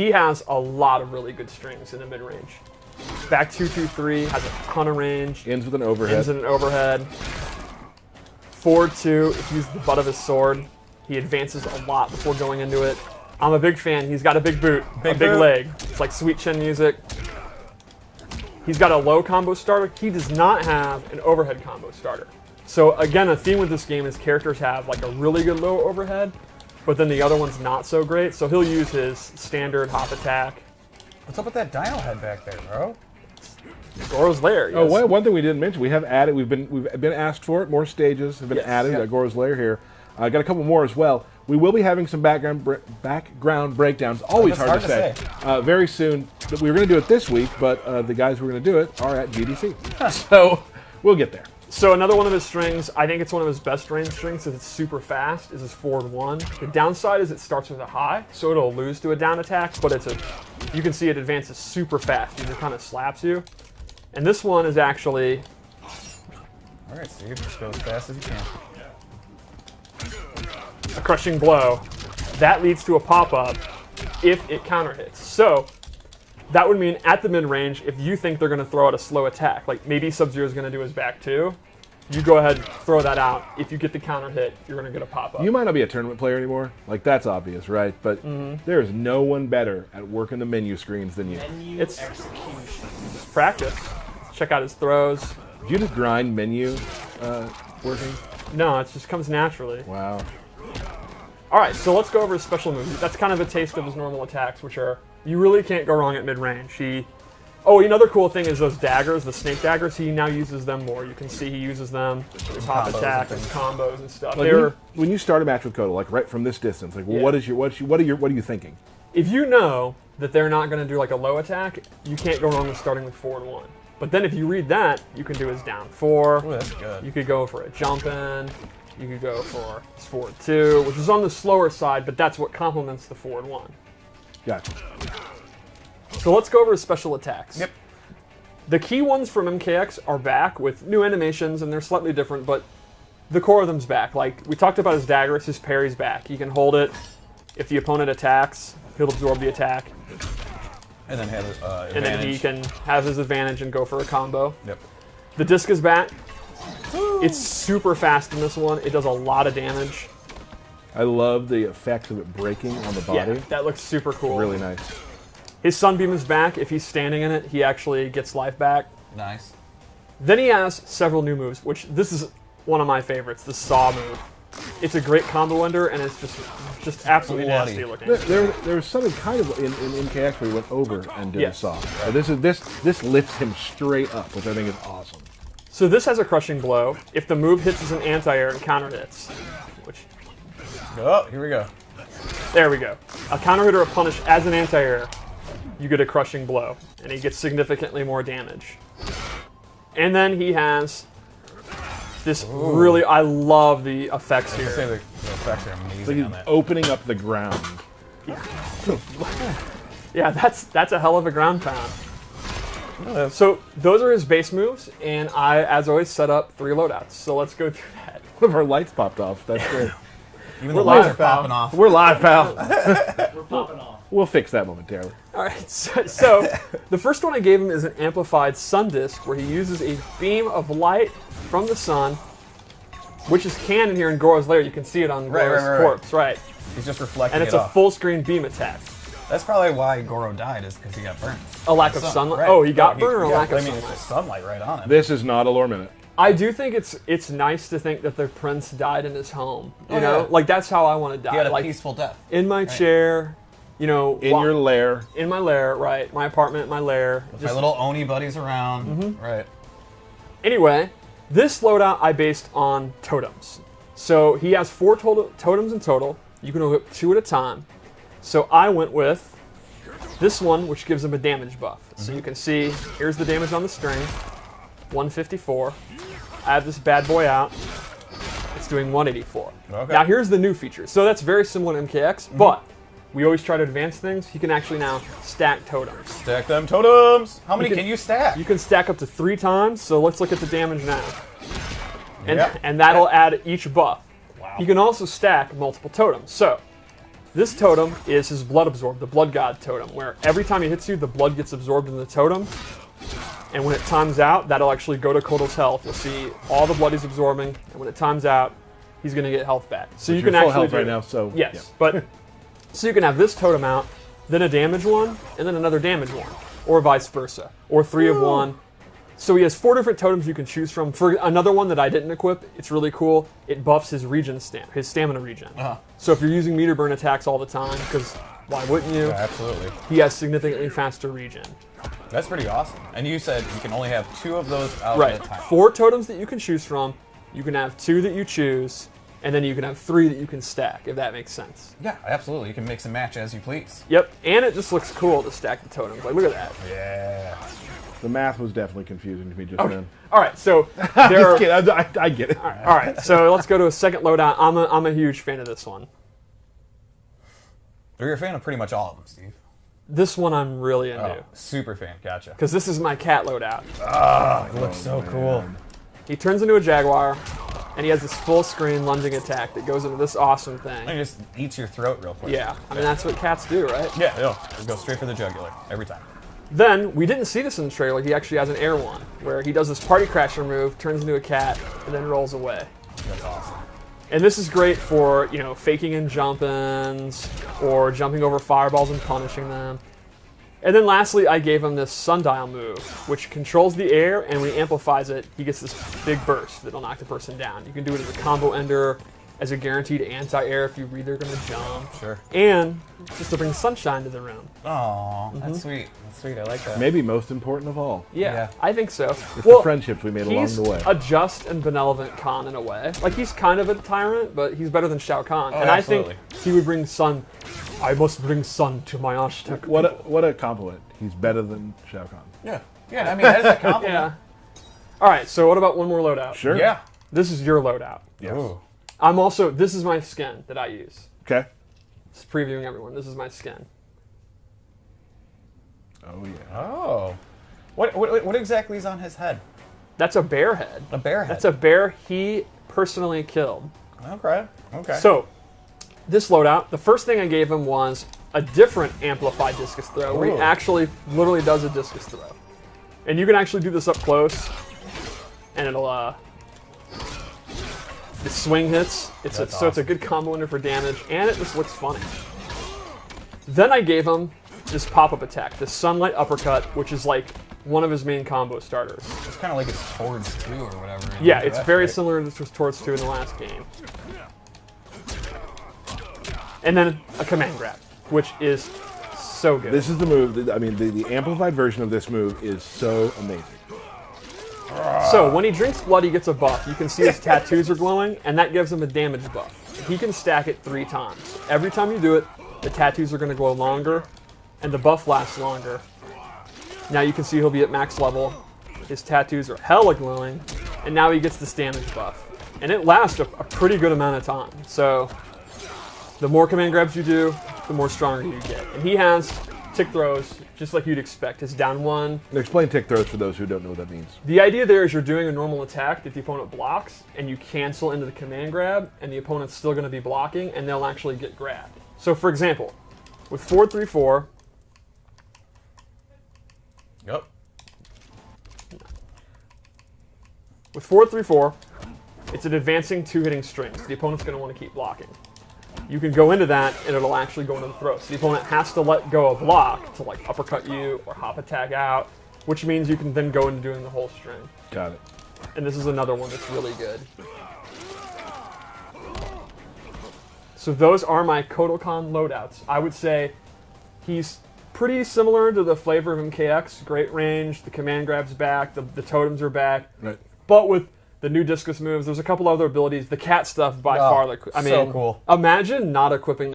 he has a lot of really good strings in the mid-range. Back 2-2-3 has a ton of range. Ends with an overhead. Ends in an overhead. Forward 2, if you use the butt of his sword, he advances a lot before going into it. I'm a big fan. He's got a big boot, a big leg. It's like Sweet Chin music. He's got a low combo starter. He does not have an overhead combo starter. So again, a theme with this game is characters have like a really good low overhead, but then the other one's not so great. So he'll use his standard hop attack. What's up with that dino head back there, bro? Goro's Lair. Yes. Oh, one thing we didn't mention, we have added. We've been asked for it. More stages have been added. Yep. Goro's Lair here. Got a couple more as well. We will be having some background breakdowns. Always hard to say. Very soon. We were going to do it this week, but the guys who are going to do it are at GDC. So we'll get there. So another one of his strings, I think it's one of his best range strings because it's super fast, is his forward 1. The downside is it starts with a high, so it'll lose to a down attack, but you can see it advances super fast. It just kind of slaps you. And this one is actually... All right, Steve, just go as fast as you can. A crushing blow. That leads to a pop-up if it counter hits. So that would mean at the mid-range, if you think they're going to throw out a slow attack, like maybe Sub-Zero is going to do his back 2, you go ahead and throw that out. If you get the counter hit, you're going to get a pop-up. You might not be a tournament player anymore. Like, that's obvious, right? But there is no one better at working the menu screens than you. It's execution. It's practice. Check out his throws. Do you just grind menu working? No, it just comes naturally. Wow. All right, so let's go over his special moves. That's kind of a taste of his normal attacks, which are, you really can't go wrong at mid-range. Oh, another cool thing is those daggers, the snake daggers, he now uses them more. You can see he uses them, his hop attack, his combos and stuff. Like when you start a match with Kotal, like right from this distance, like what are you thinking? If you know that they're not going to do like a low attack, you can't go wrong with starting with forward 1. But then if you read that, you can do his down 4. Ooh, that's good. You could go for a jump in. You could go for his forward 2, which is on the slower side, but that's what complements the forward 1. Gotcha. So let's go over his special attacks. Yep. The key ones from MKX are back with new animations, and they're slightly different, but the core of them's back. Like, we talked about his daggers, his parry's back. He can hold it. If the opponent attacks, he'll absorb the attack. And then have his advantage. And then he can have his advantage and go for a combo. Yep. The disc is back. It's super fast in this one. It does a lot of damage. I love the effects of it breaking on the body. Yeah, that looks super cool. Really nice. His Sunbeam is back. If he's standing in it, he actually gets life back. Nice. Then he has several new moves, which this is one of my favorites, the Saw move. It's a great combo ender, and it's just absolutely nasty looking. There was something kind of in MKX where he went over and did a Saw. This lifts him straight up, which I think is awesome. So this has a crushing blow. If the move hits as an anti-air and counter hits, which... Oh, here we go. There we go. A counter hit or a punish as an anti-air, you get a crushing blow, and he gets significantly more damage. And then he has this really... I love the effects here. The effects are amazing So he's on that. opening up the ground. Yeah, that's a hell of a ground pound. So those are his base moves, and I, as always, set up 3 loadouts. So let's go through that. One of our lights popped off. That's great. Even the lights are popping off. We're live, pal. We're popping off. We'll fix that momentarily. All right, so the first one I gave him is an amplified sun disk, where he uses a beam of light from the sun, which is canon here in Goro's Lair. You can see it on Goro's corpse, right? He's just reflecting And it's a full-screen beam attack. That's probably why Goro died, is because he got burned. A lack of sunlight? Right. Oh, he got burned or a lack of I mean, sunlight? it's sunlight right on him. This is not a lore minute. I do think it's nice to think that the prince died in his home. You know? Yeah. Like, that's how I want to die. He had a like, peaceful death. in my chair, you know. In your lair. In my lair, right. My apartment, my lair. With my little Oni buddies around. Right. Anyway, this loadout I based on totems. So he has 4 totems in total. You can equip 2 at a time. So I went with this one, which gives him a damage buff. So you can see, here's the damage on the string, 154. I have this bad boy out. It's doing 184. Okay. Now here's the new feature. So that's very similar to MKX, but we always try to advance things. He can actually now stack totems. Stack them totems. How many can you stack? You can stack up to 3 times, so let's look at the damage now. And, Yep. and that'll add each buff. Wow. You can also stack multiple totems. So This totem is his blood absorb, the blood god totem, where every time he hits you, the blood gets absorbed in the totem. And when it times out, that'll actually go to Kotal's health. You'll see all the blood he's absorbing, and when it times out, he's going to get health back. So you can full actually health do right now, so yes, yeah. but so you can have this totem out, then a damage one, and then another damage one, or vice versa, or 3 of one. So he has 4 different totems you can choose from. For another one that I didn't equip, it's really cool. It buffs his his stamina regen. So if you're using meter burn attacks all the time, because why wouldn't you? Yeah, absolutely. He has significantly faster regen. That's pretty awesome. And you said you can only have 2 of those out Right. at a time. 4 totems that you can choose from. You can have 2 that you choose, and then you can have 3 that you can stack, if that makes sense. Yeah, absolutely. You can mix and match as you please. Yep, and it just looks cool to stack the totems. Like, look at that. Yeah. The math was definitely confusing to me just then. All right, so there are... Just kidding. I get it. All right, so let's go to a second loadout. I'm a huge fan of this one. You're a fan of pretty much all of them, Steve. This one I'm really into. Oh, super fan. Gotcha. Because this is my cat loadout. Oh, it looks so cool. He turns into a jaguar, and he has this full screen lunging attack that goes into this awesome thing. And it just eats your throat real quick. Yeah, I mean, that's what cats do, right? Yeah, it'll go straight for the jugular every time. Then, we didn't see this in the trailer, he actually has an air one, where he does this party crasher move, turns into a cat, and then rolls away. That's awesome. And this is great for, you know, faking in jump-ins, or jumping over fireballs and punishing them. And then lastly, I gave him this sundial move, which controls the air, and when he amplifies it, he gets this big burst that'll knock the person down. You can do it as a combo ender, as a guaranteed anti-air if you read they're going to jump. Sure. And just to bring sunshine to the room. Oh, that's sweet. That's sweet. I like that. Maybe most important of all. Yeah. I think so. It's the friendships we made along He's the way. a just and benevolent Khan in a way. Like, he's kind of a tyrant, but he's better than Shao Kahn. Oh, and absolutely. I think he would bring sun. I must bring sun to my Aztec What people. a compliment. He's better than Shao Kahn. Yeah. Yeah, I mean, that is a compliment. Yeah. All right, so what about one more loadout? Sure. Yeah. This is your loadout. Yes. Ooh. This is my skin that I use. Okay. Just previewing everyone. This is my skin. Oh, yeah. Oh. What exactly is on his head? That's a bear head. A bear head. That's a bear he personally killed. Okay. Okay. So, this loadout, the first thing I gave him was a different amplified discus throw, where he Ooh. actually literally does a discus throw. And you can actually do this up close, and it'll, the swing hits. So it's a good combo ender for damage, and it just looks funny. Then I gave him this pop-up attack, this sunlight uppercut, which is like one of his main combo starters. it's kind of like it's towards 2 or whatever. Yeah, it's That's very right. similar to towards 2 in the last game. And then a command grab, which is so good. This is the move. I mean, the amplified version of this move is so amazing. So when he drinks blood, he gets a buff. You can see his tattoos are glowing, and that gives him a damage buff. He can stack it 3 times. Every time you do it, the tattoos are going to glow longer, and the buff lasts longer. Now you can see he'll be at max level. His tattoos are hella glowing, and now he gets this damage buff. And it lasts a pretty good amount of time. So the more command grabs you do, the more stronger you get. And he has tick throws, just like you'd expect. His down one. Explain tick throws for those who don't know what that means. The idea there is you're doing a normal attack that the opponent blocks, and you cancel into the command grab, and the opponent's still going to be blocking, and they'll actually get grabbed. So, for example, with 4-3-4, Yep. with 4-3-4, it's an advancing 2-hitting string, so the opponent's going to want to keep blocking. You can go into that, and it'll actually go into the throw. So the opponent has to let go of block to like uppercut you or hop attack out, which means you can then go into doing the whole string. Got it. And this is another one that's really good. So those are my Kotal Khan loadouts. I would say he's pretty similar to the flavor of MKX. Great range, the command grab's back, the totems are back. Right. But with the new discus moves, there's a couple other abilities. The cat stuff by far, I mean, so cool. Imagine not equipping